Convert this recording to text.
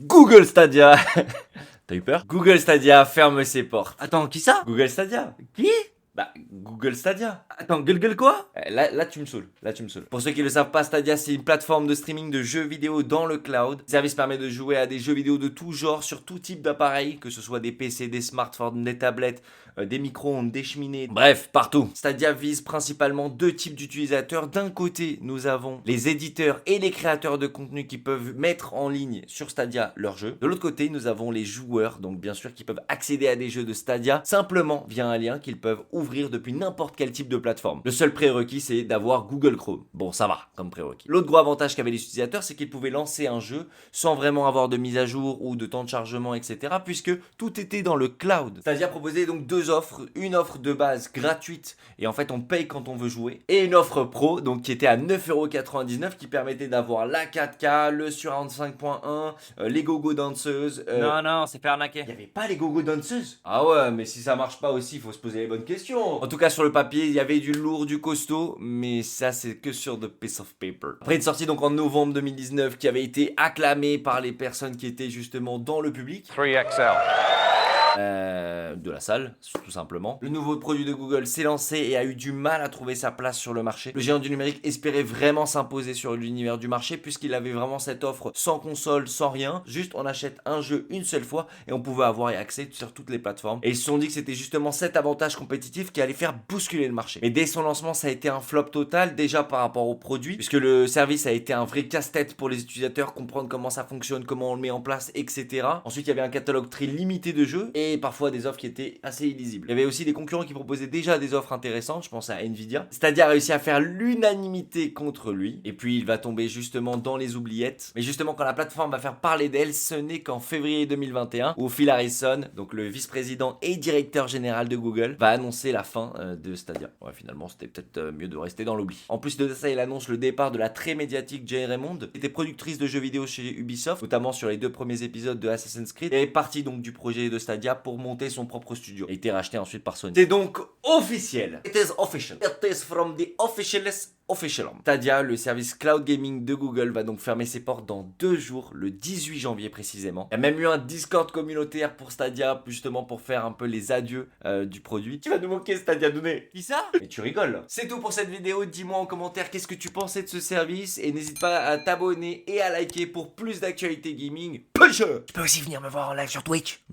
Google Stadia. T'as eu peur? Google Stadia ferme ses portes. Attends, qui ça? Google Stadia. Qui? Bah, Google Stadia. Attends, gueule quoi? Là, tu me saoules. Là, tu me saoules. Pour ceux qui ne le savent pas, Stadia, c'est une plateforme de streaming de jeux vidéo dans le cloud. Le service permet de jouer à des jeux vidéo de tout genre, sur tout type d'appareils, que ce soit des PC, des smartphones, des tablettes, des micro-ondes, des cheminées, bref, partout. Stadia vise principalement deux types d'utilisateurs. D'un côté, nous avons les éditeurs et les créateurs de contenu qui peuvent mettre en ligne sur Stadia leurs jeux. De l'autre côté, nous avons les joueurs, donc bien sûr, qui peuvent accéder à des jeux de Stadia simplement via un lien qu'ils peuvent ouvrir depuis n'importe quel type de plateforme. Le seul prérequis, c'est d'avoir Google Chrome. Bon, ça va comme prérequis. L'autre gros avantage qu'avaient les utilisateurs, c'est qu'ils pouvaient lancer un jeu sans vraiment avoir de mise à jour ou de temps de chargement, etc. puisque tout était dans le cloud. Stadia proposait donc deux offres. Une offre de base gratuite et en fait on paye quand on veut jouer. Et une offre pro, donc qui était à 9,99€ qui permettait d'avoir la 4K, le surround 5.1, les gogo danseuses. Non, c'est fait arnaquer. Il n'y avait pas les gogo danseuses? Ah ouais, mais si ça marche pas aussi, il faut se poser les bonnes questions. En tout cas, sur le papier, il y avait du lourd, du costaud, mais ça, c'est que sur the piece of paper. Après une sortie donc en novembre 2019 qui avait été acclamée par les personnes qui étaient justement dans le public. 3XL. De la salle, tout simplement. Le nouveau produit de Google s'est lancé et a eu du mal à trouver sa place sur le marché. Le géant du numérique espérait vraiment s'imposer sur l'univers du marché puisqu'il avait vraiment cette offre sans console, sans rien. Juste on achète un jeu une seule fois et on pouvait avoir accès sur toutes les plateformes. Et ils se sont dit que c'était justement cet avantage compétitif qui allait faire bousculer le marché. Mais dès son lancement, ça a été un flop total déjà par rapport au produit puisque le service a été un vrai casse-tête pour les utilisateurs, comprendre comment ça fonctionne, comment on le met en place, etc. Ensuite, il y avait un catalogue très limité de jeux et parfois des offres qui étaient assez illisibles. Il y avait aussi des concurrents qui proposaient déjà des offres intéressantes, je pense à Nvidia. Stadia a réussi à faire l'unanimité contre lui, et puis il va tomber justement dans les oubliettes. Mais justement, quand la plateforme va faire parler d'elle, ce n'est qu'en février 2021, où Phil Harrison, donc le vice-président et directeur général de Google, va annoncer la fin de Stadia. Ouais, finalement, c'était peut-être mieux de rester dans l'oubli. En plus de ça, il annonce le départ de la très médiatique Jay Raymond, qui était productrice de jeux vidéo chez Ubisoft, notamment sur les 2 premiers épisodes de Assassin's Creed, et est partie donc du projet de Stadia pour monter son propre studio. Il a été racheté ensuite par Sony. C'est donc officiel. It is official. It is from the officialist official. Stadia, le service cloud gaming de Google, va donc fermer ses portes dans 2 jours, le 18 janvier précisément. Il y a même eu un Discord communautaire pour Stadia, justement pour faire un peu les adieux du produit. Tu vas nous moquer Stadia Douné. Qui ça? Mais tu rigoles. C'est tout pour cette vidéo. Dis-moi en commentaire qu'est-ce que tu pensais de ce service et n'hésite pas à t'abonner et à liker pour plus d'actualités gaming. Punch! Tu peux aussi venir me voir en live sur Twitch.